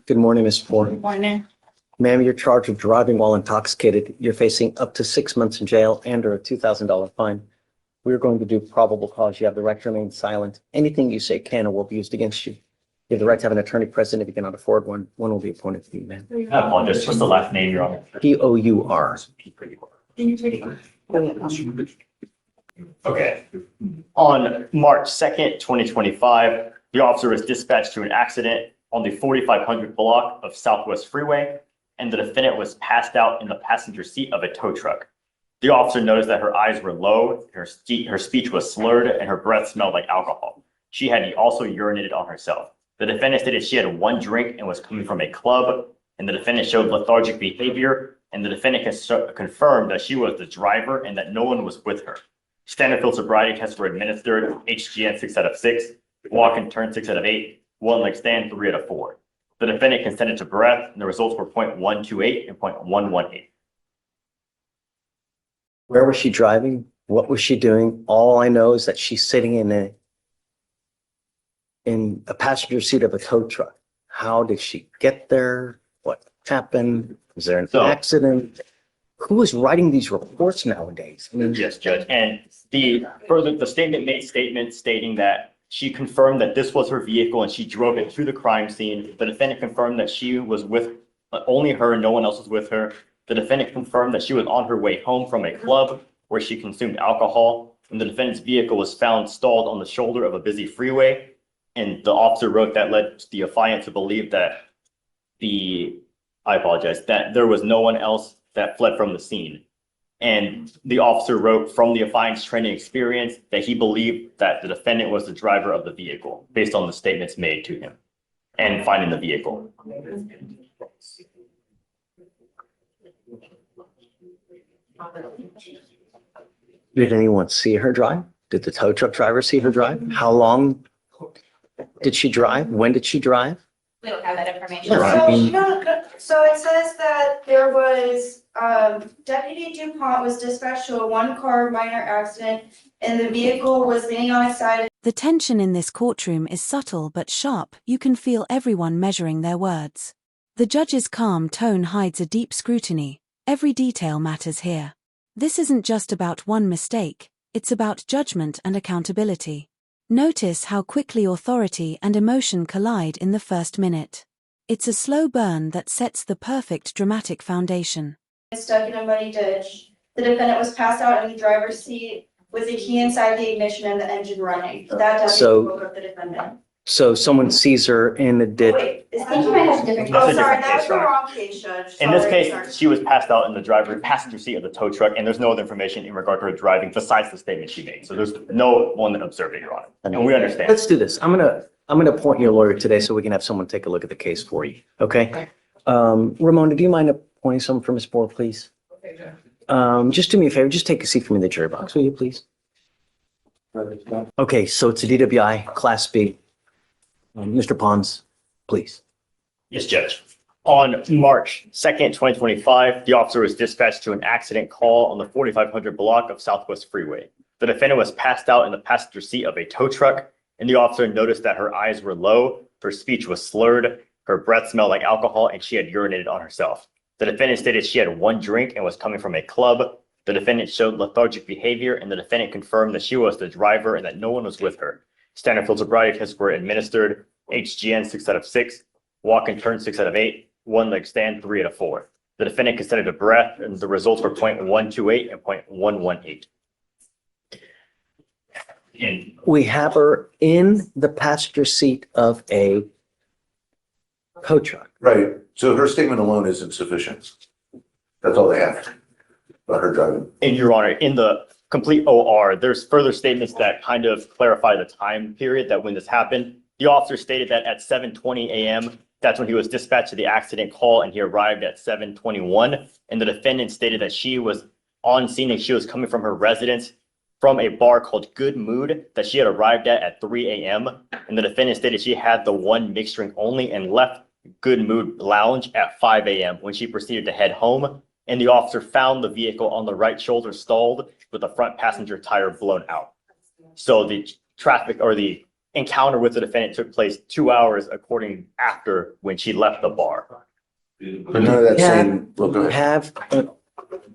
Good morning, Ms. Ford. Morning. Ma'am, you're charged with driving while intoxicated. You're facing up to 6 months in jail and or a $2,000 fine. We're going to do probable cause. You have the right to remain silent. Anything you say can or will be used against you. You have the right to have an attorney present. If you cannot afford one, one will be appointed to you, ma'am. I apologize. What's the last name, Your Honor? P-O-U-R. Okay. On March 2nd, 2025, the officer was dispatched to an accident on the 4500 block of Southwest Freeway, and the defendant was passed out in the passenger seat of a tow truck. The officer noticed that her eyes were low, her speech was slurred, and her breath smelled like alcohol. She had also urinated on herself. The defendant stated she had one drink and was coming from a club, and the defendant showed lethargic behavior, and the defendant confirmed that she was the driver and that no one was with her. Standard field sobriety tests were administered, HGN 6 out of 6, walk and turn 6 out of 8, one leg stand 3 out of 4. The defendant consented to breath, and the results were 0.128 and 0.118. Where was she driving? What was she doing? All I know is that she's sitting in a passenger seat of a tow truck. How did she get there? What happened? Was there an accident? Who is writing these reports nowadays? I mean, yes, Judge. And the statement made statement stating that she confirmed that this was her vehicle and she drove it to the crime scene. The defendant confirmed that she was with only her and no one else was with her. The defendant confirmed that she was on her way home from a club where she consumed alcohol. And the defendant's vehicle was found stalled on the shoulder of a busy freeway. And the officer wrote that led the affiant to believe that that there was no one else that fled from the scene. And the officer wrote from the affiant's training experience that he believed that the defendant was the driver of the vehicle based on the statements made to him and finding the vehicle. Did anyone see her drive? Did the tow truck driver see her drive? How long did she drive? When did she drive? We don't have that information. So it says that there was, Deputy DuPont was dispatched to a one-car minor accident and the vehicle was leaning on its side. The tension in this courtroom is subtle but sharp. You can feel everyone measuring their words. The judge's calm tone hides a deep scrutiny. Every detail matters here. This isn't just about one mistake, it's about judgment and accountability. Notice how quickly authority and emotion collide in the first minute. It's a slow burn that sets the perfect dramatic foundation. Stuck in a muddy ditch. The defendant was passed out in the driver's seat with the key inside the ignition and the engine running. That deputy woke up the defendant. So someone sees her in the ditch. Wait, I think you might have a different case. Oh, sorry, that was the wrong case, Judge. In this case, she was passed out in the passenger seat of the tow truck, and there's no other information in regard to her driving besides the statement she made. So there's no one that observed it, Your Honor. And we understand. Let's do this. I'm gonna appoint you a lawyer today so we can have someone take a look at the case for you. Okay? Ramona, do you mind appointing someone for Ms. Ford, please? Okay, Judge. Just do me a favor. Just take a seat for me in the jury box, will you, please? Okay, so it's a DWI, Class B. Mr. Pons, please. Yes, Judge. On March 2nd, 2025, the officer was dispatched to an accident call on the 4500 block of Southwest Freeway. The defendant was passed out in the passenger seat of a tow truck, and the officer noticed that her eyes were low, her speech was slurred, her breath smelled like alcohol, and she had urinated on herself. The defendant stated she had one drink and was coming from a club. The defendant showed lethargic behavior, and the defendant confirmed that she was the driver and that no one was with her. Standard field sobriety tests were administered, HGN 6 out of 6, walk and turn 6 out of 8, one leg stand 3 out of 4. The defendant consented to breath, and the results were 0.128 and 0.118. We have her in the passenger seat of a tow truck. Right. So her statement alone isn't sufficient. That's all they have about her driving. And Your Honor, in the complete OR, there's further statements that kind of clarify the time period that when this happened. The officer stated that at 7:20 a.m., that's when he was dispatched to the accident call, and he arrived at 7:21. And the defendant stated that she was on scene and she was coming from her residence from a bar called Good Mood that she had arrived at 3 a.m. And the defendant stated she had the one mixed drink only and left Good Mood Lounge at 5 a.m. when she proceeded to head home. And the officer found the vehicle on the right shoulder stalled with the front passenger tire blown out. So the traffic or the encounter with the defendant took place 2 hours according after when she left the bar. But none of that saying, well, go ahead. Have,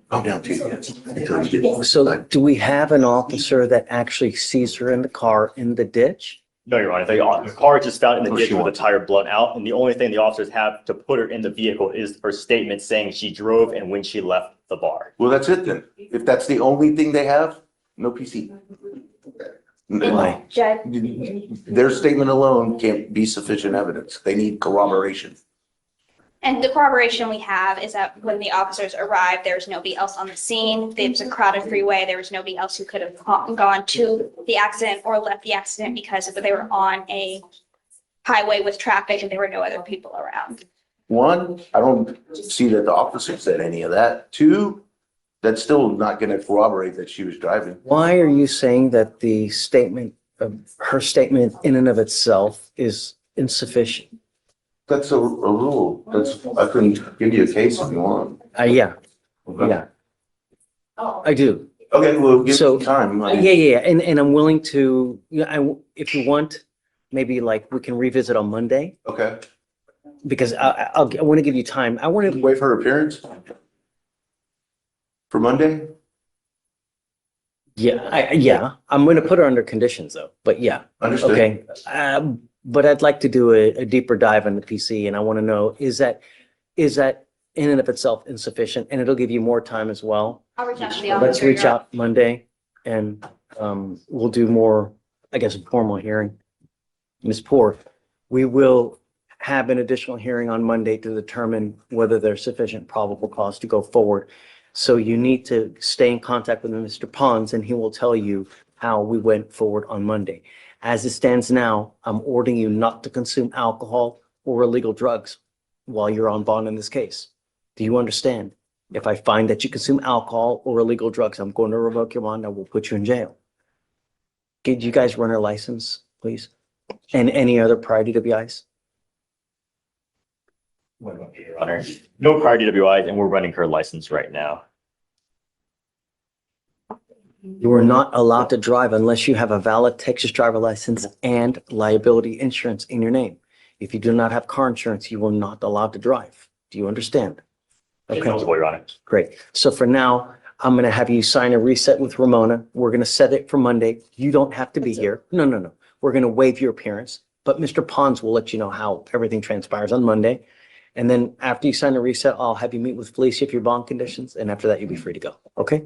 Go down to you. Until you get- so do we have an officer that actually sees her in the car in the ditch? No, Your Honor, the car is just found in the Oh, ditch she with the wants- tire blown out, and the only thing the officers have to put her in the vehicle is her statement saying she drove and when she left the bar. Well, that's it then. If that's the only thing they have, no PC. Why? Judge, Their statement alone can't be sufficient evidence. They need corroboration. And the corroboration we have is that when the officers arrived, there was nobody else on the scene. There was a crowded freeway. There was nobody else who could have gone to the accident or left the accident because they were on a highway with traffic and there were no other people around. One, I don't see that the officer said any of that. Two, that's still not going to corroborate that she was driving. Why are you saying that the statement, her statement in and of itself is insufficient? That's a rule. I can give you a case if you want. Yeah, yeah. I do. Okay, well, give So- me time. Yeah, and I'm willing to, if you want, maybe like we can revisit on Monday, Okay. because I want to give you time. I want to, Wait for her appearance? For Monday? yeah, I'm going to put her under conditions though, but yeah, Understood. okay. But I'd like to do a deeper dive on the PC and I want to know, is that in and of itself insufficient? And it'll give you more time as well. I'll reach out to the officer. Let's reach out Monday and we'll do more, I guess, a formal hearing. Ms. Poor, we will have an additional hearing on Monday to determine whether there's sufficient probable cause to go forward. So you need to stay in contact with Mr. Pons and he will tell you how we went forward on Monday. As it stands now, I'm ordering you not to consume alcohol or illegal drugs while you're on bond in this case. Do you understand? If I find that you consume alcohol or illegal drugs, I'm going to revoke your bond. I will put you in jail. Could you guys run a license, please? And any other prior DWIs? Your Honor, no prior DWIs, and we're running her license right now. You are not allowed to drive unless you have a valid Texas driver license and liability insurance in your name. If you do not have car insurance, you are not allowed to drive. Do you understand? Okay, Eligible, Your Honor. great. So for now, I'm going to have you sign a reset with Ramona. We're going to set it for Monday. You don't have to be here. No. We're going to waive your appearance, but Mr. Pons will let you know how everything transpires on Monday. And then after you sign the reset, I'll have you meet with Felicia if your bond conditions, and after that, you'll be free to go. Okay?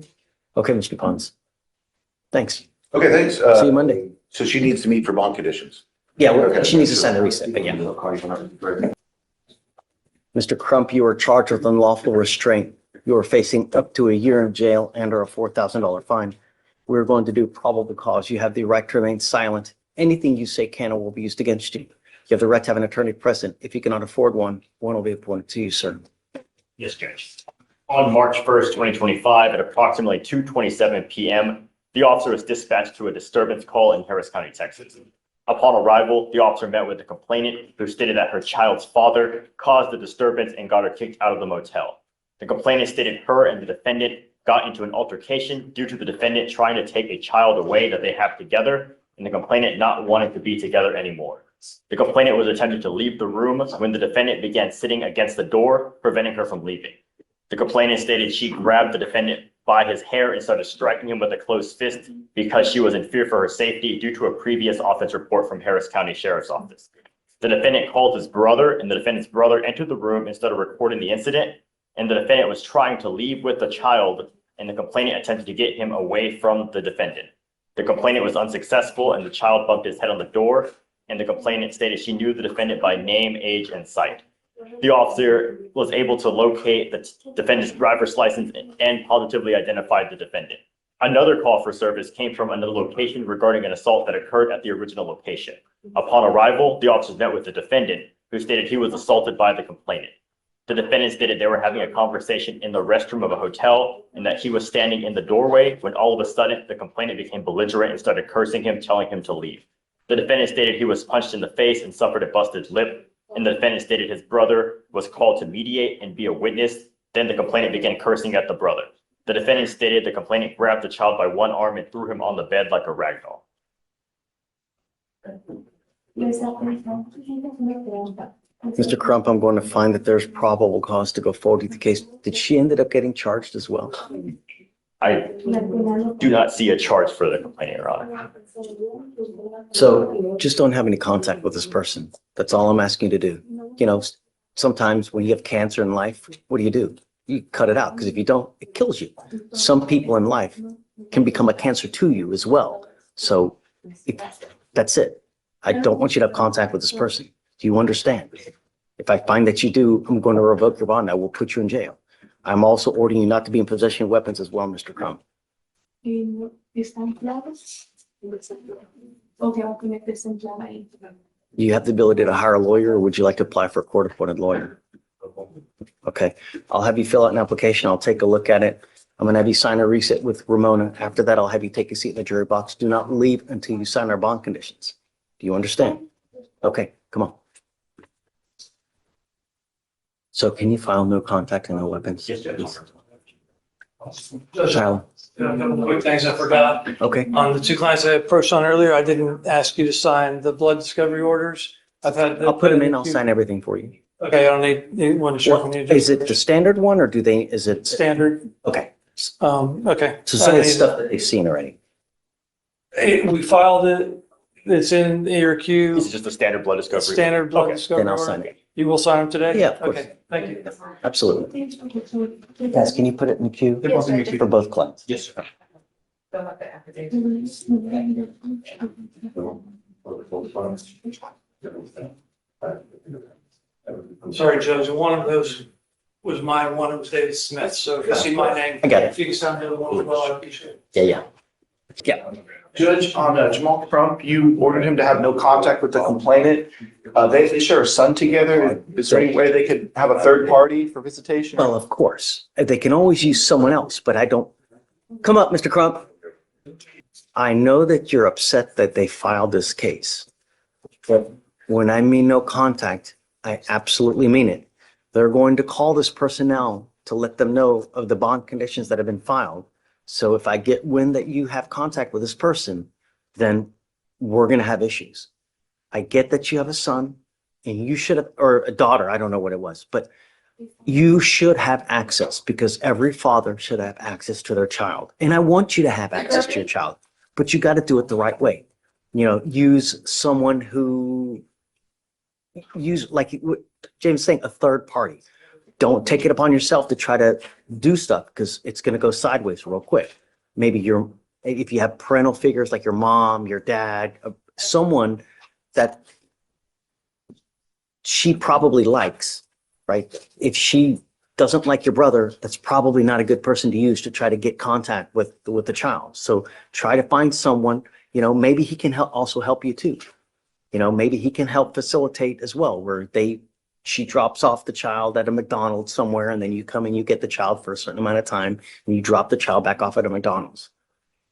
Okay, Mr. Pons. Thanks. Okay, thanks. See you Monday. So she needs to meet for bond conditions. Yeah, Okay. she needs to sign the reset, but yeah. Mr. Crump, you are charged with unlawful restraint. You are facing up to a year in jail and or a $4,000 fine. We're going to do probable cause. You have the right to remain silent. Anything you say can or will be used against you. You have the right to have an attorney present. If you cannot afford one will be appointed to you, sir. Yes, Judge. On March 1st, 2025, at approximately 2:27 p.m., the officer was dispatched to a disturbance call in Harris County, Texas. Upon arrival, the officer met with the complainant, who stated that her child's father caused the disturbance and got her kicked out of the motel. The complainant stated her and the defendant got into an altercation due to the defendant trying to take a child away that they have together, and the complainant not wanting to be together anymore. The complainant was attempting to leave the room when the defendant began sitting against the door, preventing her from leaving. The complainant stated she grabbed the defendant by his hair and started striking him with a closed fist because she was in fear for her safety due to a previous offense report from Harris County Sheriff's Office. The defendant called his brother, and the defendant's brother entered the room and started recording the incident, and the defendant was trying to leave with the child, and the complainant attempted to get him away from the defendant. The complainant was unsuccessful, and the child bumped his head on the door, and the complainant stated she knew the defendant by name, age, and sight. The officer was able to locate the defendant's driver's license and positively identified the defendant. Another call for service came from another location regarding an assault that occurred at the original location. Upon arrival, the officers met with the defendant, who stated he was assaulted by the complainant. The defendant stated they were having a conversation in the restroom of a hotel and that he was standing in the doorway when all of a sudden the complainant became belligerent and started cursing him, telling him to leave. The defendant stated he was punched in the face and suffered a busted lip, and the defendant stated his brother was called to mediate and be a witness. Then the complainant began cursing at the brother. The defendant stated the complainant grabbed the child by one arm and threw him on the bed like a rag doll. Mr. Crump, I'm going to find that there's probable cause to go forward with the case. Did she ended up getting charged as well? I do not see a charge for the complainant, Your Honor. So just don't have any contact with this person. That's all I'm asking you to do. You know, sometimes when you have cancer in life, what do? You cut it out, because if you don't, it kills you. Some people in life can become a cancer to you as well. So that's it. I don't want you to have contact with this person. Do you understand? If I find that you do, I'm going to revoke your bond. I will put you in jail. I'm also ordering you not to be in possession of weapons as well, Mr. Crump. You have the ability to hire a lawyer, or would you like to apply for a court-appointed lawyer? Okay, I'll have you fill out an application. I'll take a look at it. I'm going to have you sign a reset with Ramona. After that, I'll have you take a seat in the jury box. Do not leave until you sign our bond conditions. Do you understand? Okay, come on. So can you file no contact and no weapons? Yes, Judge. Tyler, A couple quick things I forgot. okay. On the two clients I approached on earlier, I didn't ask you to sign the blood discovery orders. I've had. I'll put them in. I'll sign everything for you. Okay, I don't need one to show from you. Is it the standard one, or is it? Standard? Okay, Okay. so some of the stuff that they've seen already. We filed it. It's in your queue. This is just a standard blood discovery. Standard blood Okay. discovery Then I'll order. sign it. You will sign them today? Yeah, of course. Okay, thank you. Absolutely. Guys, can you put it in the queue? Yes, sir. For both clients? Yes, sir. I'm sorry, Judge, one of those was mine, one was David Smith, so if you see my name. I got it. If you can sign the other one as well, I appreciate it. Yeah. Yeah. Judge, on Jamal Crump, you ordered him to have no contact with the complainant. They share a son together. Is there any way they could have a third party for visitation? Well, of course, they can always use someone else, but I don't. Come up, Mr. Crump. I know that you're upset that they filed this case. But when I mean no contact, I absolutely mean it. They're going to call this person now to let them know of the bond conditions that have been filed. So if I get wind that you have contact with this person, then we're going to have issues. I get that you have a son and you should have, or a daughter, I don't know what it was, but you should have access, because every father should have access to their child. And I want you to have access to your child, but you got to do it the right way. You know, use someone who like James is saying, a third party. Don't take it upon yourself to try to do stuff, because it's going to go sideways real quick. Maybe if you have parental figures like your mom, your dad, someone that she probably likes, right? If she doesn't like your brother, that's probably not a good person to use to try to get contact with the child. So try to find someone, maybe he can also help you too. Maybe he can help facilitate as well, where she drops off the child at a McDonald's somewhere, and then you come and you get the child for a certain amount of time, and you drop the child back off at a McDonald's.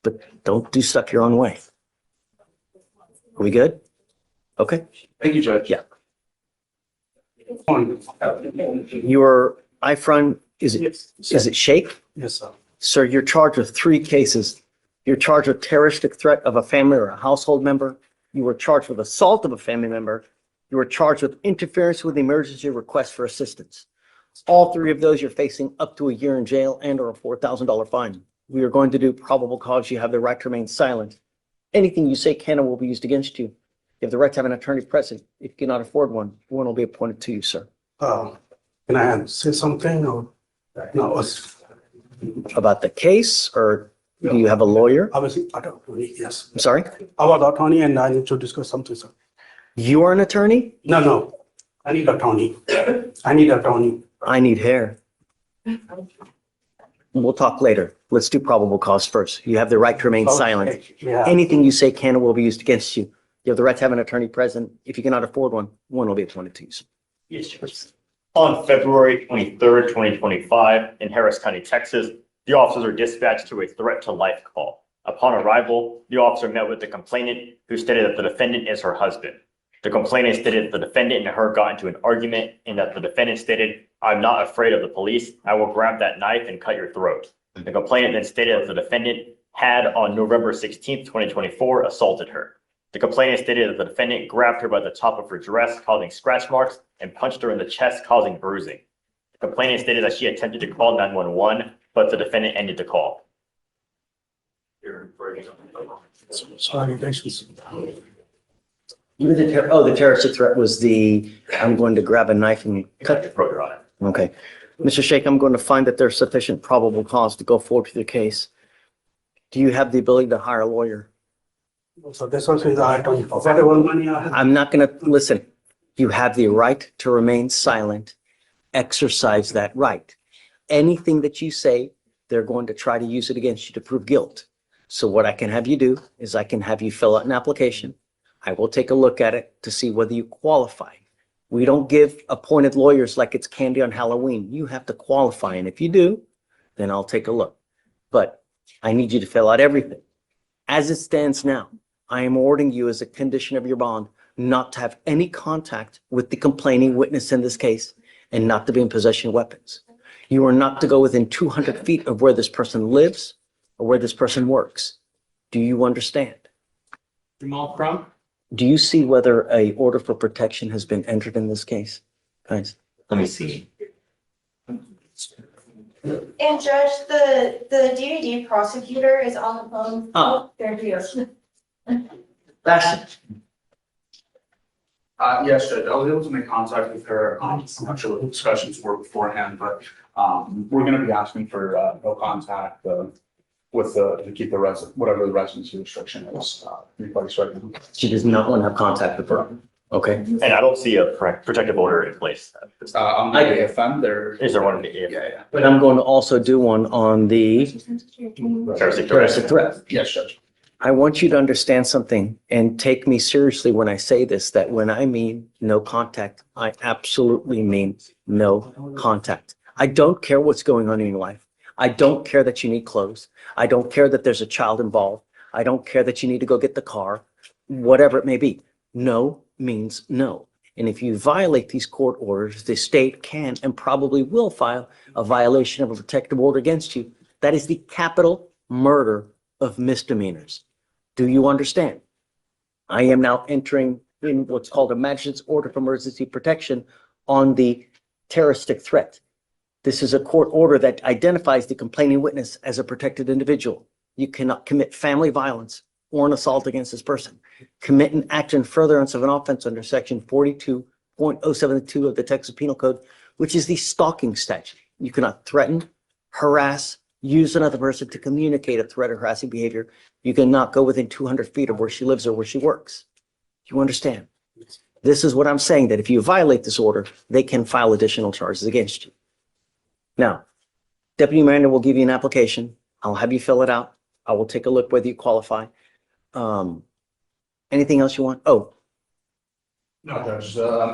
But don't do stuff your own way. Are we good? Okay. Thank you, Judge. Yeah. Your iPhone, is it Shake? Yes, sir. Sir, you're charged with 3 cases. You're charged with terroristic threat of a family or a household member. You were charged with assault of a family member. You were charged with interference with emergency request for assistance. All 3 of those, you're facing up to a year in jail and or a $4,000 fine. We are going to do probable cause. You have the right to remain silent. Anything you say can and will be used against you. You have the right to have an attorney present. If you cannot afford one will be appointed to you, sir. Can I say something or no? About the case, or do you have a lawyer? I was attorney, yes. I'm sorry? I was attorney and I need to discuss something, sir. You are an attorney? No. I need attorney. I need attorney. I need hair. We'll talk later. Let's do probable cause first. You have the right to remain silent. Okay, yeah. Anything you say can and will be used against you. You have the right to have an attorney present. If you cannot afford one will be appointed to you. Yes, Judge. On February 23rd, 2025, in Harris County, Texas, the officers are dispatched to a threat to life call. Upon arrival, the officer met with the complainant, who stated that the defendant is her husband. The complainant stated that the defendant and her got into an argument, and that the defendant stated, "I'm not afraid of the police. I will grab that knife and cut your throat." The complainant then stated that the defendant had on November 16th, 2024, assaulted her. The complainant stated that the defendant grabbed her by the top of her dress, causing scratch marks, and punched her in the chest, causing bruising. The complainant stated that she attempted to call 911, but the defendant ended the call. Sorry, patience. The terroristic threat was I'm going to grab a knife and cut. Your Honor. Okay. Mr. Sheikh, I'm going to find that there's sufficient probable cause to go forward with the case. Do you have the ability to hire a lawyer? So this also is item. Whatever money I have. I'm not going to listen. You have the right to remain silent. Exercise that right. Anything that you say, they're going to try to use it against you to prove guilt. So what I can have you do is I can have you fill out an application. I will take a look at it to see whether you qualify. We don't give appointed lawyers like it's candy on Halloween. You have to qualify. And if you do, then I'll take a look. But I need you to fill out everything. As it stands now, I am ordering you as a condition of your bond not to have any contact with the complaining witness in this case and not to be in possession of weapons. You are not to go within 200 feet of where this person lives or where this person works. Do you understand? Jamal Crump? Do you see whether a order for protection has been entered in this case? Guys, Let me see. And Judge, the DVD prosecutor is on the phone. Oh. There he is. Bastion. Yes, Judge, I was able to make contact with her. I'm not sure what the discussions were beforehand, but we're gonna be asking for no contact to keep whatever the residency restriction is in place right now. She does not want to have contact with her. Okay. And I don't see a protective order in place. On the AFM, there. Is there one in the Yeah. But I'm going to also do one on the terroristic terroristic threat. Yes, Judge. I want you to understand something and take me seriously when I say this, that when I mean no contact, I absolutely mean no contact. I don't care what's going on in your life. I don't care that you need clothes. I don't care that there's a child involved. I don't care that you need to go get the car, whatever it may be. No means no. And if you violate these court orders, the state can and probably will file a violation of a protective order against you. That is the capital murder of misdemeanors. Do you understand? I am now entering in what's called a magistrate's order for emergency protection on the terroristic threat. This is a court order that identifies the complaining witness as a protected individual. You cannot commit family violence or an assault against this person. Commit an act in furtherance of an offense under section 42.072 of the Texas Penal Code, which is the stalking statute. You cannot threaten, harass, use another person to communicate a threat or harassing behavior. You cannot go within 200 feet of where she lives or where she works. You understand? This is what I'm saying, that if you violate this order, they can file additional charges against you. Now, Deputy Miranda will give you an application. I'll have you fill it out. I will take a look whether you qualify. Anything else you want? Oh, No, Judge, we're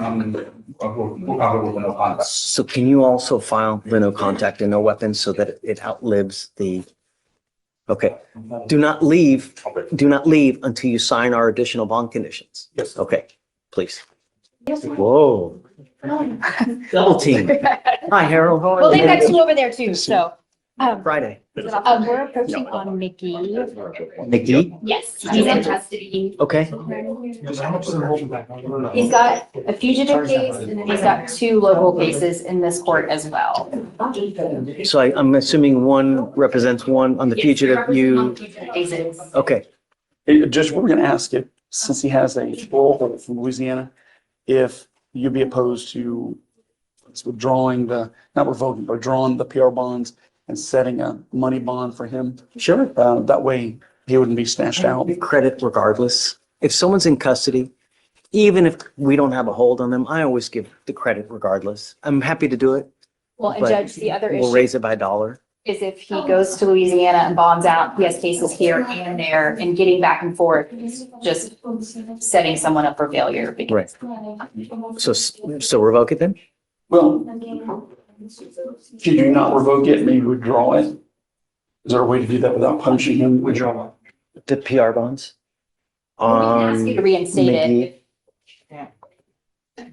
comfortable with no contact. so can you also file the no contact and no weapons so that it outlives the, okay. Do not leave until you sign our additional bond conditions. Yes. Okay, please. Whoa. Double team. Hi, Harold. How are Well, they you? got two over there too, so. Friday. We're approaching on Mickey. Nikki? Yes, he's in custody. Okay. He's got a fugitive case and then he's got two local cases in this court as well. So I'm assuming one represents one on the fugitive, you, Cases. okay. Judge, we're gonna ask if, since he has a parole holder from Louisiana, if you'd be opposed to withdrawing not revoking, but drawing the PR bonds and setting a money bond for him. Sure. That way he wouldn't be snatched out. Credit regardless. If someone's in custody, even if we don't have a hold on them, I always give the credit regardless. I'm happy to do it. Well, and But Judge, the other We'll issue raise it by $1. is if he goes to Louisiana and bonds out, he has cases here and there and getting back and forth, just setting someone up for failure. because- So revoke it then? Well, could you not revoke it, maybe withdraw it? Is there a way to do that without punishing him? Withdraw. The PR bonds? We can ask you to reinstate Mickey. it.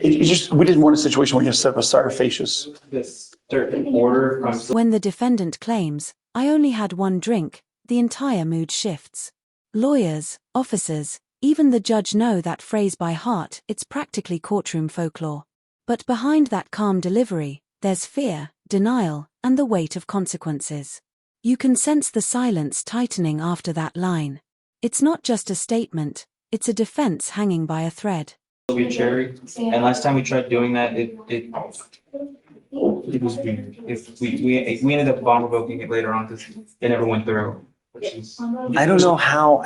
It's just, we didn't want a situation where you set up a surfacious. This certain order from When the defendant claims, I only had one drink, the entire mood shifts. Lawyers, officers, Even the judge know that phrase by heart, it's practically courtroom folklore. But behind that calm delivery, there's fear, denial, and the weight of consequences. You can sense the silence tightening after that line. It's not just a statement, it's a defense hanging by a thread. We cherry, and last time we tried doing that, it was weird. If we ended up bond revoking it later on because it never went through, which is. I don't know how,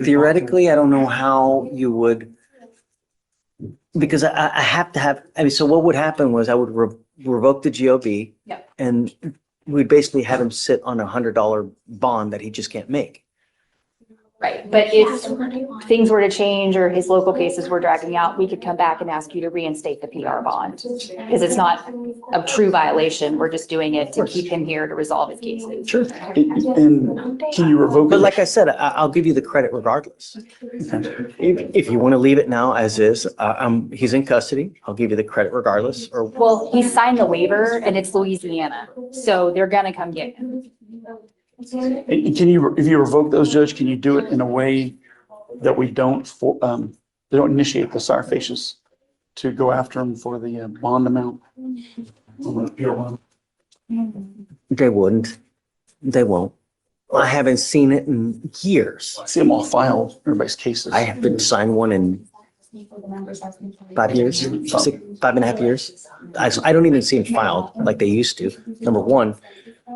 theoretically, I don't know how you would, because I have to have, I mean, so what would happen was I would revoke the GOB. Yep. And we'd basically have him sit on $100 bond that he just can't make. Right, but if things were to change or his local cases were dragging out, we could come back and ask you to reinstate the PR bond. Because it's not a true violation, we're just doing it to keep him here to resolve his cases. Sure. And can you revoke But it? like I said, I'll give you the credit regardless. If you want to leave it now as is, he's in custody, I'll give you the credit regardless, or Well, he signed the waiver and it's Louisiana, so they're gonna come get him. And can you, if you revoke those, Judge, can you do it in a way that we don't initiate the sire facias to go after him for the bond amount? they wouldn't. They won't. I haven't seen it in years. I see them all filed, everybody's cases. I haven't signed one in 5 years, 5.5 years. I don't even see them filed like they used to, number one.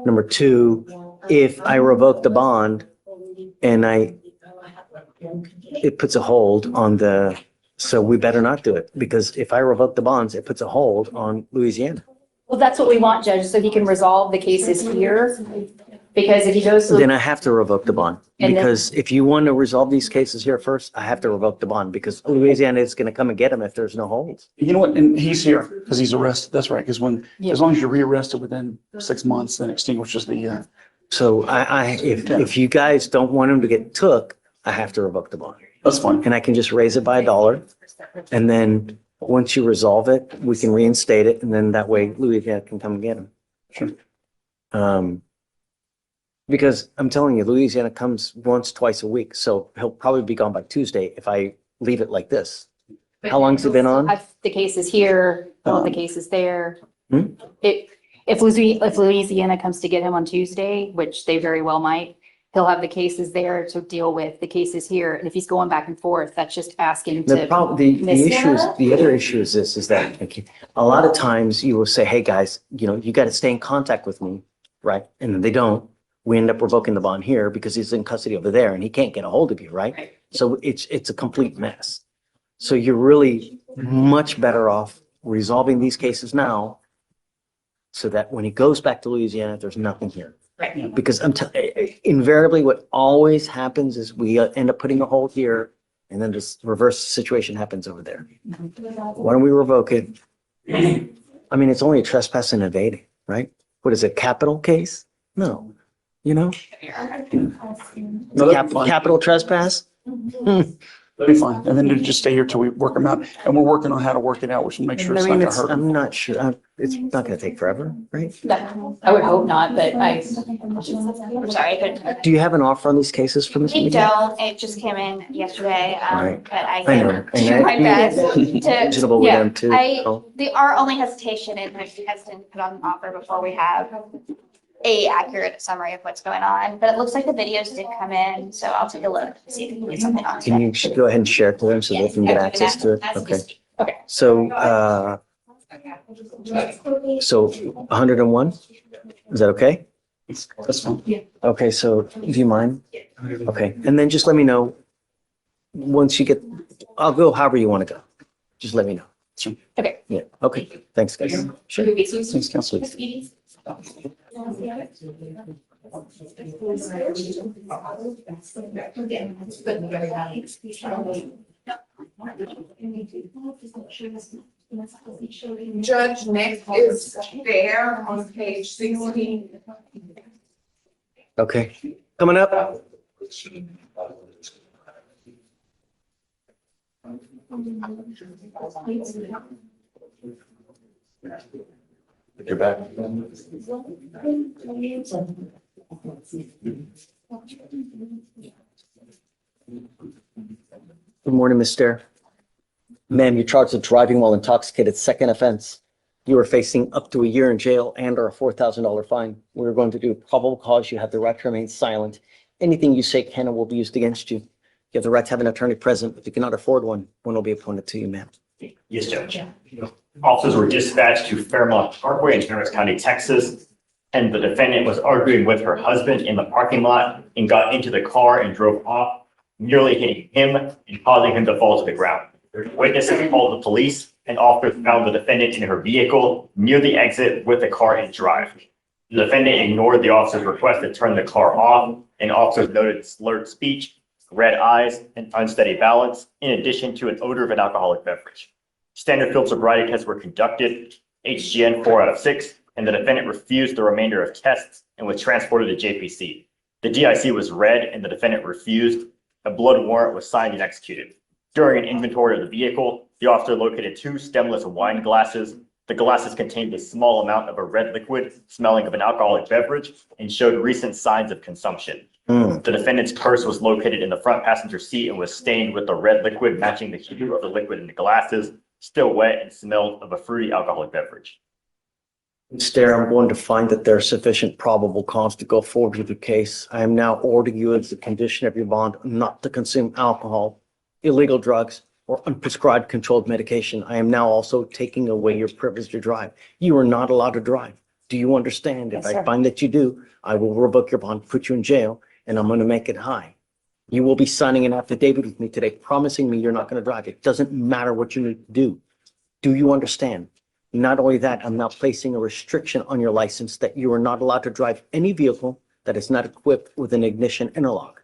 Number two, if I revoke the bond and it puts a hold on so we better not do it, because if I revoke the bonds, it puts a hold on Louisiana. Well, that's what we want, Judge, so he can resolve the cases here. Because if he goes to. Then I have to revoke the bond, And then- because if you want to resolve these cases here first, I have to revoke the bond, because Louisiana is going to come and get him if there's no holds. You know what, and he's here because he's arrested, that's right, because Yeah. as long as you're rearrested within 6 months, then extinguishes the, So if you guys don't want him to get took, I have to revoke the bond. that's fine. And I can just raise it by $1. And then once you resolve it, we can reinstate it. And then that way Louisiana can come and get him. Sure. Because I'm telling you, Louisiana comes once, twice a week. So he'll probably be gone by Tuesday if I leave it like this. How long's it been on? The case is here, all of the cases there. Hmm? If Louisiana comes to get him on Tuesday, which they very well might, he'll have the cases there to deal with, the cases here. And if he's going back and forth, that's just asking The to. problem, the miss- issue is, the other issue is this, is that okay, a lot of times you will say, hey, guys, you got to stay in contact with me, right? And then they don't. We end up revoking the bond here because he's in custody over there and he can't get a hold of you, right? Right. So it's a complete mess. So you're really much better off resolving these cases now so that when he goes back to Louisiana, there's nothing here. Right. Because invariably what always happens is we end up putting a hold here and then this reverse situation happens over there. Why don't we revoke it? I mean, it's only a trespass and evading, right? What is it, capital case? No, no, that'd be fine. capital trespass? That'd be fine. And then to just stay here till we work them out. And we're working on how to work it out, which will make sure it's I not mean, gonna hurt. I'm not sure. It's not going to take forever, right? No, I would hope not, but I'm sorry, I couldn't. Do you have an offer on these cases from this We meeting? don't, it just came in yesterday, Right. but I I know. can do my best Reasonable to, with yeah, them too. our only hesitation is we hesitant to put on an offer before we have a accurate summary of what's going on, but it looks like the videos did come in, so I'll take a look, see if we can get something on Can today. you go ahead and share it to them so they can get access to it? Okay. So, 101? Is that okay? That's fine. Okay, so do you mind? Okay, and then just let me know once you get, I'll go however you want to go. Just let me know. Sure. Okay. Yeah, okay. Thanks, guys. Sure. Thanks, Counselor. Judge, next is fair on page 16. Okay, coming up. You're back. Good morning, Ms. Stair. Ma'am, you're charged with driving while intoxicated, second offense. You are facing up to a year in jail and or a $4,000 fine. We're going to do probable cause. You have the right to remain silent. Anything you say can and will be used against you. You have the right to have an attorney present. If you cannot afford one, one will be appointed to you, ma'am. Yes, Judge. Officers were dispatched to Fairmont Parkway in Harris County, Texas, and the defendant was arguing with her husband in the parking lot and got into the car and drove off, nearly hitting him and causing him to fall to the ground. Witnesses called the police, and officers found the defendant in her vehicle near the exit with the car in drive. The defendant ignored the officer's request to turn the car off, and officers noted slurred speech, red eyes, and unsteady balance, in addition to an odor of an alcoholic beverage. Standard field sobriety tests were conducted, HGN 4 out of 6, and the defendant refused the remainder of tests and was transported to JPC. The DIC was read and the defendant refused. A blood warrant was signed and executed. During an inventory of the vehicle, the officer located 2 stemless wine glasses. The glasses contained a small amount of a red liquid smelling of an alcoholic beverage and showed recent signs of consumption. The defendant's purse was located in the front passenger seat and was stained with the red liquid matching the hue of the liquid in the glasses, still wet and smelled of a fruity alcoholic beverage. Stair, I'm going to find that there's sufficient probable cause to go forward with the case. I am now ordering you as a condition of your bond not to consume alcohol, illegal drugs, or unprescribed controlled medication. I am now also taking away your privilege to drive. You are not allowed to drive. Do you understand? If I find that you do, I will revoke your bond, put you in jail, and I'm going to make it high. You will be signing an affidavit with me today, promising me you're not going to drive. It doesn't matter what you need to do. Do you understand? Not only that, I'm now placing a restriction on your license that you are not allowed to drive any vehicle that is not equipped with an ignition interlock.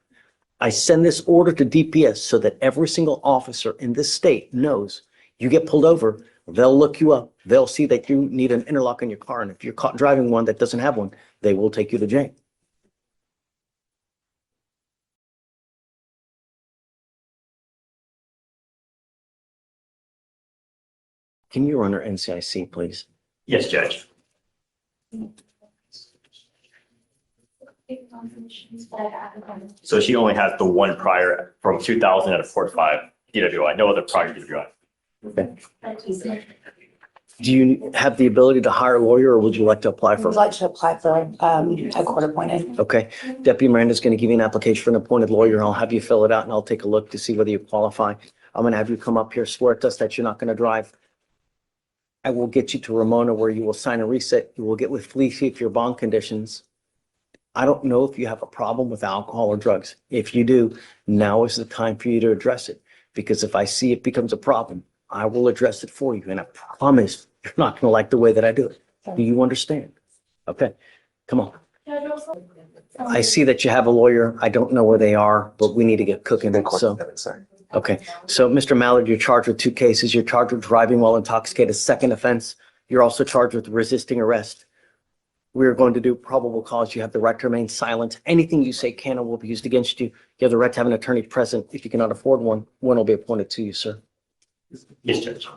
I send this order to DPS so that every single officer in this state knows you get pulled over, they'll look you up, they'll see that you need an interlock in your car, and if you're caught driving one that doesn't have one, they will take you to jail. Can you run her NCIC, please? Yes, Judge. So she only has the one prior from 2000 at a Port 5 DWI, no other prior DWI. Okay. Do you have the ability to hire a lawyer, or would you like to apply for? I'd like to apply for a court appointed. Okay. Deputy Miranda's going to give you an application for an appointed lawyer. I'll have you fill it out and I'll take a look to see whether you qualify. I'm going to have you come up here, swear to us that you're not going to drive. I will get you to Ramona where you will sign a reset. You will get with Fleischer for your bond conditions. I don't know if you have a problem with alcohol or drugs. If you do, now is the time for you to address it. Because if I see it becomes a problem, I will address it for you. And I promise you're not going to like the way that I do it. Do you understand? Okay, come on. I see that you have a lawyer. I don't know where they are, but we need to get cooking. So, okay. So, Mr. Mallard, you're charged with 2 cases. You're charged with driving while intoxicated, second offense. You're also charged with resisting arrest. We're going to do probable cause. You have the right to remain silent. Anything you say can and will be used against you. You have the right to have an attorney present. If you cannot afford one, one will be appointed to you, sir. Yes, Judge.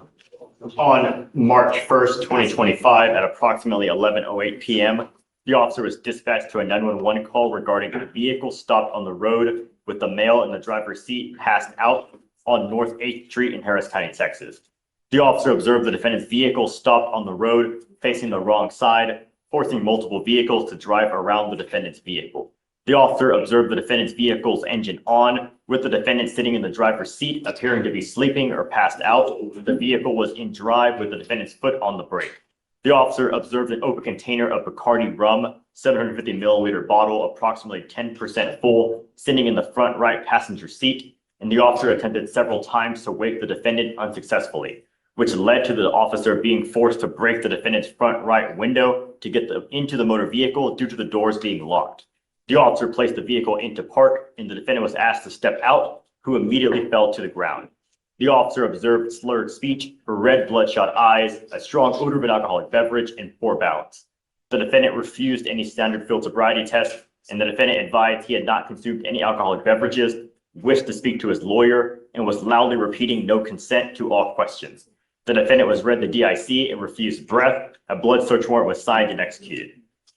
On March 1st, 2025, at approximately 11:08 p.m., the officer was dispatched to a 911 call regarding a vehicle stopped on the road with the male in the driver's seat passed out on North 8th Street in Harris County, Texas. The officer observed the defendant's vehicle stopped on the road facing the wrong side, forcing multiple vehicles to drive around the defendant's vehicle. The officer observed the defendant's vehicle's engine on, with the defendant sitting in the driver's seat, appearing to be sleeping or passed out. The vehicle was in drive with the defendant's foot on the brake. The officer observed an open container of Bacardi rum, 750 milliliter bottle, approximately 10% full, sitting in the front right passenger seat, and the officer attempted several times to wake the defendant unsuccessfully, which led to the officer being forced to break the defendant's front right window to get into the motor vehicle due to the doors being locked. The officer placed the vehicle into park, and the defendant was asked to step out, who immediately fell to the ground. The officer observed slurred speech, red bloodshot eyes, a strong odor of an alcoholic beverage, and poor balance. The defendant refused any standard field sobriety test, and the defendant advised he had not consumed any alcoholic beverages, wished to speak to his lawyer, and was loudly repeating no consent to all questions. The defendant was read the DIC and refused breath. A blood search warrant was signed and executed.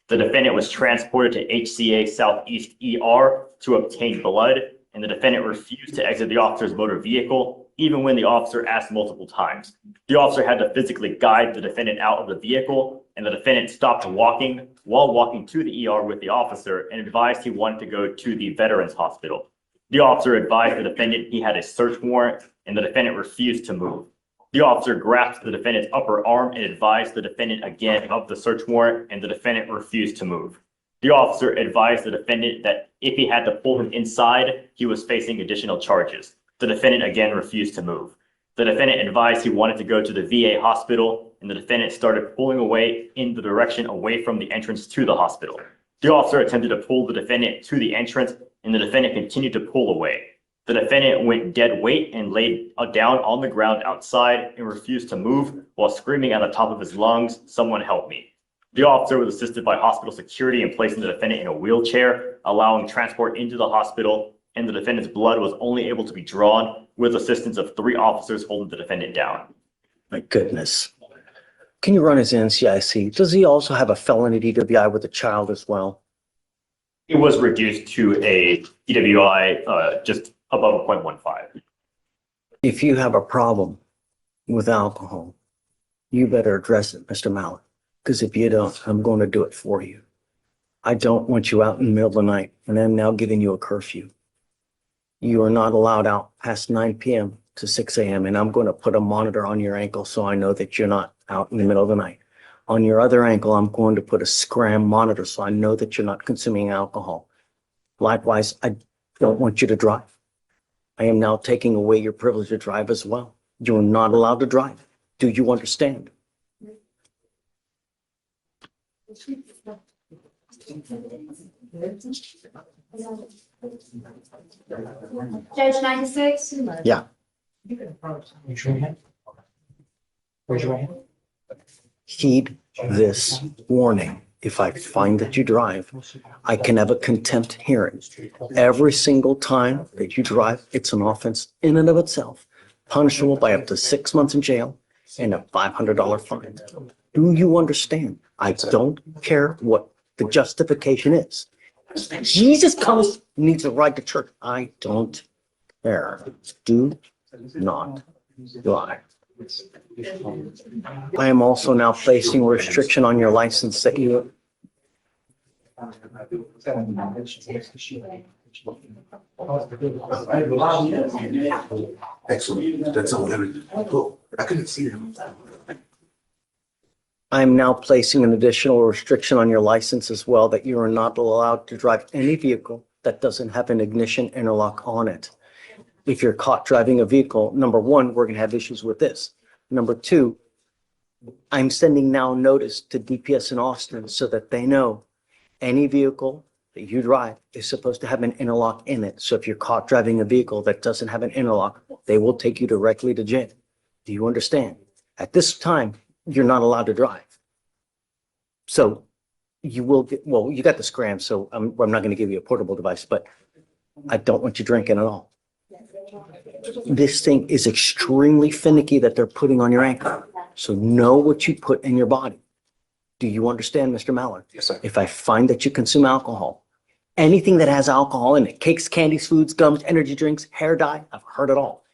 The defendant was transported to HCA Southeast ER to obtain blood, and the defendant refused to exit the officer's motor vehicle, even when the officer asked multiple times. The officer had to physically guide the defendant out of the vehicle, and the defendant stopped walking while walking to the ER with the officer and advised he wanted to go to the Veterans Hospital. The officer advised the defendant he had a search warrant, and the defendant refused to move. The officer grasped the defendant's upper arm and advised the defendant again of the search warrant, and the defendant refused to move. The officer advised the defendant that if he had to pull him inside, he was facing additional charges. The defendant again refused to move. The defendant advised he wanted to go to the VA hospital, and the defendant started pulling away in the direction away from the entrance to the hospital. The officer attempted to pull the defendant to the entrance, and the defendant continued to pull away. The defendant went dead weight and laid down on the ground outside and refused to move while screaming at the top of his lungs, "Someone help me." The officer was assisted by hospital security in placing the defendant in a wheelchair, allowing transport into the hospital, and the defendant's blood was only able to be drawn with assistance of 3 officers holding the defendant down. My goodness. Can you run his NCIC? Does he also have a felony DWI with a child as well? It was reduced to a DWI just above a 0.15. If you have a problem with alcohol, you better address it, Mr. Mallett. Because if you don't, I'm going to do it for you. I don't want you out in the middle of the night, and I'm now giving you a curfew. You are not allowed out past 9 p.m. to 6 a.m., and I'm going to put a monitor on your ankle so I know that you're not out in the middle of the night. On your other ankle, I'm going to put a scram monitor so I know that you're not consuming alcohol. Likewise, I don't want you to drive. I am now taking away your privilege to drive as well. You're not allowed to drive. Do you understand? Judge 96? Yeah. Raise your hand. Raise your hand. Heed this warning. If I find that you drive, I can have a contempt hearing. Every single time that you drive, it's an offense in and of itself, punishable by up to 6 months in jail and a $500 fine. Do you understand? I don't care what the justification is. Jesus comes, needs a ride to church. I don't care. Do not lie. I am also now placing a restriction on your license that you. Excellent. That's all. Cool. I couldn't see them. I am now placing an additional restriction on your license as well, that you are not allowed to drive any vehicle that doesn't have an ignition interlock on it. If you're caught driving a vehicle, number one, we're going to have issues with this. Number two, I'm sending now notice to DPS in Austin so that they know any vehicle that you drive is supposed to have an interlock in it. So if you're caught driving a vehicle that doesn't have an interlock, they will take you directly to jail. Do you understand? At this time, you're not allowed to drive. So you will get, well, you got the scram, so I'm not going to give you a portable device, but I don't want you drinking at all. This thing is extremely finicky that they're putting on your ankle. So know what you put in your body. Do you understand, Mr. Mallard? Yes, sir. If I find that you consume alcohol, anything that has alcohol in it, cakes, candies, foods, gums, energy drinks, hair dye, I've heard it all.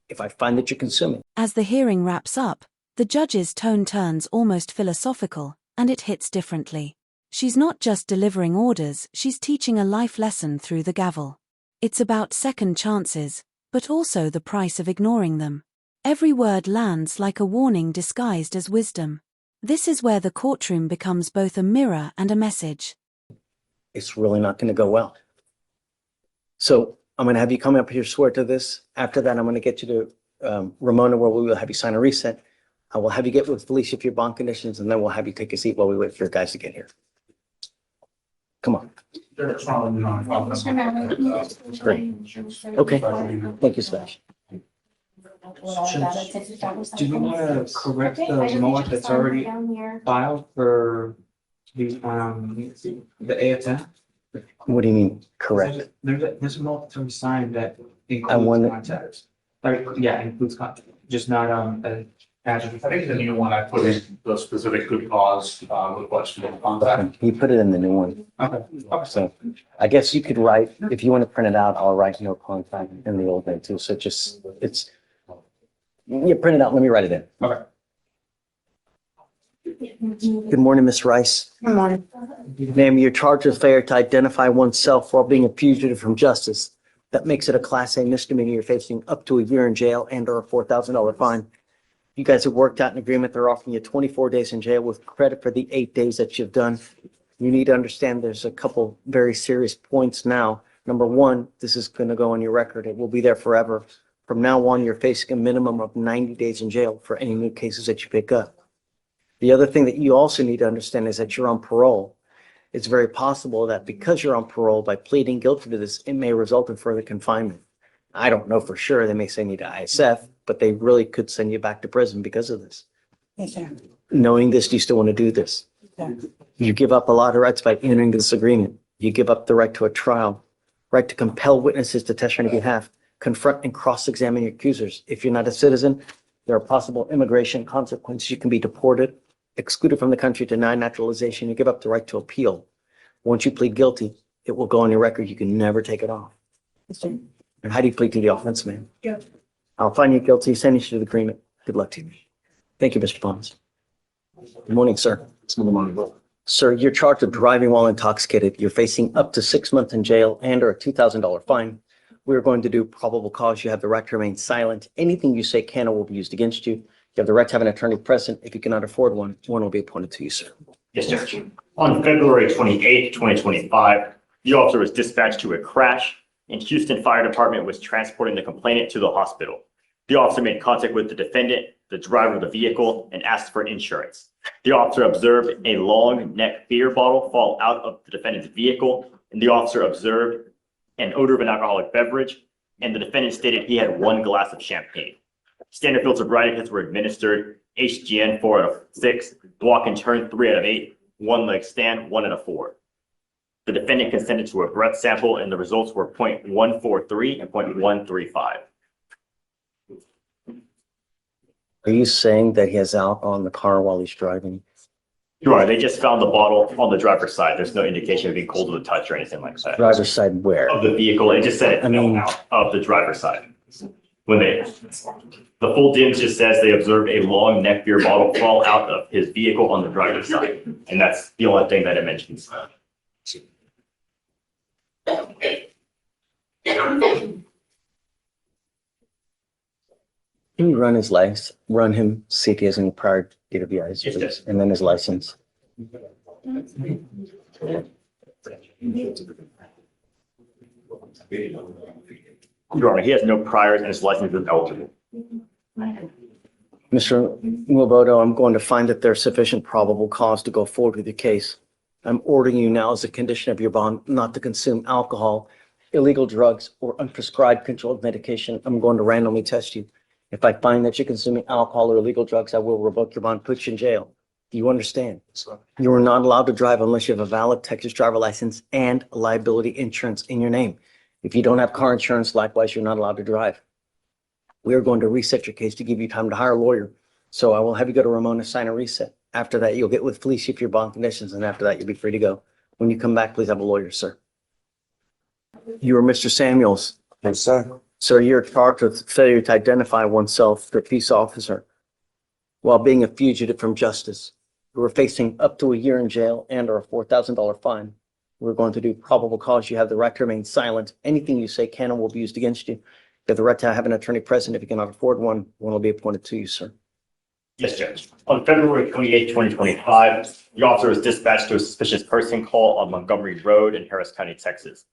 If I find that you're consuming. As the hearing wraps up, the judge's tone turns almost philosophical, and it hits differently. She's not just delivering orders, she's teaching a life lesson through the gavel. It's about second chances, but also the price of ignoring them. Every word lands like a warning disguised as wisdom. This is where the courtroom becomes both a mirror and a message. It's really not going to go well. So I'm going to have you come up here, swear to this. After that, I'm going to get you to Ramona, where we will have you sign a reset. I will have you get with Felicia for your bond conditions, and then we'll have you take a seat while we wait for your guys to get here. Come on. Great. Okay. Thank you, Sebastian. Do you want to correct the mullet that's already filed for the AFN? What do you mean, correct? There's a mullet that's already signed that I want includes contacts. Yeah, includes contact, just not a And I think the new one, I put in the specific good cause, request for contact. He put it in the new one. Okay. So I guess you could write, if you want to print it out, I'll write no contact in the old one too. So just, it's, you print it out, let me write it in. Okay. Good morning, Ms. Rice. Good morning. Ma'am, you're charged with failure to identify oneself while being a fugitive from justice. That makes it a Class A misdemeanor. You're facing up to a year in jail and or a $4,000 fine. You guys have worked out an agreement. They're offering you 24 days in jail with credit for the 8 days that you've done. You need to understand there's a couple very serious points now. Number one, this is going to go on your record. It will be there forever. From now on, you're facing a minimum of 90 days in jail for any new cases that you pick up. The other thing that you also need to understand is that you're on parole. It's very possible that because you're on parole, by pleading guilty to this, it may result in further confinement. I don't know for sure. They may send you to ISF, but they really could send you back to prison because of this. Yes, sir. Knowing this, do you still want to do this? Yeah. You give up a lot of rights by entering this agreement. You give up the right to a trial, right to compel witnesses to testify on your behalf, confront and cross-examine your accusers. If you're not a citizen, there are possible immigration consequences. You can be deported, excluded from the country, denied naturalization. You give up the right to appeal. Once you plead guilty, it will go on your record. You can never take it off. Yes, sir. And how do you plead to the offense, man? Yeah. I'll find you guilty, send you to the agreement. Good luck to you. Thank you, Mr. Bonds. Good morning, sir. Good morning. Sir, you're charged with driving while intoxicated. You're facing up to 6 months in jail and or a $2,000 fine. We're going to do probable cause. You have the right to remain silent. Anything you say can or will be used against you. You have the right to have an attorney present. If you cannot afford one, one will be appointed to you, sir. Yes, Judge. On February 28th, 2025, the officer was dispatched to a crash, and Houston Fire Department was transporting the complainant to the hospital. The officer made contact with the defendant, the driver of the vehicle, and asked for insurance. The officer observed a long neck beer bottle fall out of the defendant's vehicle, and the officer observed an odor of an alcoholic beverage, and the defendant stated he had 1 glass of champagne. Standard field sobriety tests were administered, HGN 4 out of 6, walk and turn 3 out of 8, 1 leg stand 1 out of 4. The defendant consented to a breath sample, and the results were 0.143 and 0.135. Are you saying that he has alcohol in the car while he's driving? You're right. They just found the bottle on the driver's side. There's no indication of being cold to the touch or anything like that. Driver's side where? Of the vehicle. It just said it fell out of the driver's side. When the full DIMS just says they observed a long neck beer bottle fall out of his vehicle on the driver's side. And that's the only thing that it mentions. Can you run his license, run him, see if he has any prior DWIs, Yes, please, and then his license? Your Honor, he has no priors and his license is eligible. Mr. Muobodo, I'm going to find that there's sufficient probable cause to go forward with your case. I'm ordering you now as a condition of your bond not to consume alcohol, illegal drugs, or unprescribed controlled medication. I'm going to randomly test you. If I find that you're consuming alcohol or illegal drugs, I will revoke your bond, put you in jail. Do you understand? You are not allowed to drive unless you have a valid Texas driver license and liability insurance in your name. If you don't have car insurance, likewise, you're not allowed to drive. We are going to reset your case to give you time to hire a lawyer. So I will have you go to Ramona, sign a reset. After that, you'll get with Felicia for your bond conditions, and after that, you'll be free to go. When you come back, please have a lawyer, sir. You are Mr. Samuels. Yes, sir. Sir, you're charged with failure to identify oneself to a peace officer while being a fugitive from justice. You are facing up to a year in jail and or a $4,000 fine. We're going to do probable cause. You have the right to remain silent. Anything you say can and will be used against you. You have the right to have an attorney present. If you cannot afford one, one will be appointed to you, sir. Yes, Judge. On February 28, 2025, the officer was dispatched to a suspicious person call on Montgomery Road in Harris County, Texas.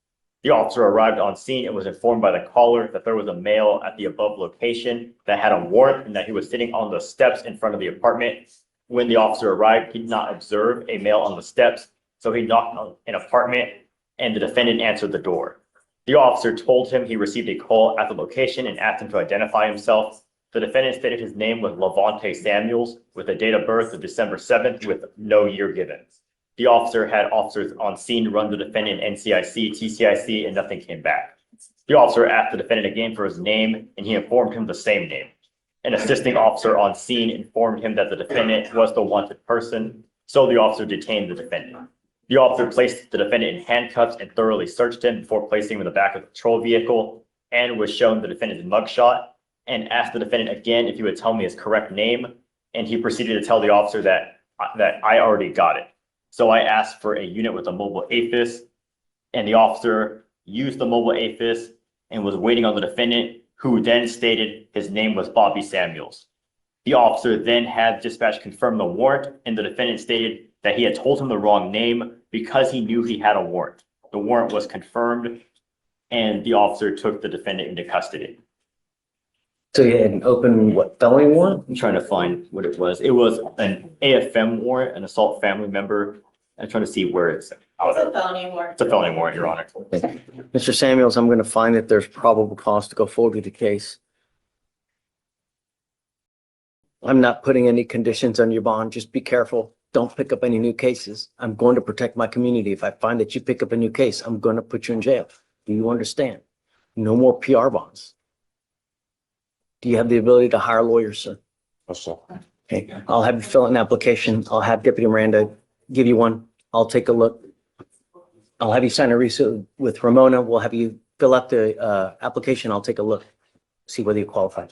The officer arrived on scene and was informed by the caller that there was a male at the above location that had a warrant and that he was sitting on the steps in front of the apartment. When the officer arrived, he did not observe a male on the steps, so he knocked on an apartment and the defendant answered the door. The officer told him he received a call at the location and asked him to identify himself. The defendant stated his name was Levante Samuels with a date of birth of December 7th with no year given. The officer had officers on scene run the defendant NCIC, TCIC, and nothing came back. The officer asked the defendant again for his name, and he informed him the same name. An assisting officer on scene informed him that the defendant was the wanted person, so the officer detained the defendant. The officer placed the defendant in handcuffs and thoroughly searched him before placing him in the back of the patrol vehicle, and was shown the defendant's mugshot and asked the defendant again if he would tell me his correct name, and he proceeded to tell the officer that I already got it. So I asked for a unit with a mobile AFIS, and the officer used the mobile AFIS and was waiting on the defendant, who then stated his name was Bobby Samuels. The officer then had dispatch confirm the warrant, and the defendant stated that he had told him the wrong name because he knew he had a warrant. The warrant was confirmed, and the officer took the defendant into custody. So you had an open, what, felony warrant? I'm trying to find what it was. It was an AFM warrant, an assault family member. I'm trying to see where it's. It's a felony warrant. It's a felony warrant, Your Honor. Mr. Samuels, I'm going to find that there's probable cause to go forward with the case. I'm not putting any conditions on your bond. Just be careful. Don't pick up any new cases. I'm going to protect my community. If I find that you pick up a new case, I'm going to put you in jail. Do you understand? No more PR bonds. Do you have the ability to hire lawyers, sir? Yes, sir. Okay, I'll have you fill out an application. I'll have Deputy Miranda give you one. I'll take a look. I'll have you sign a receipt with Ramona. We'll have you fill out the application. I'll take a look, see whether you qualify.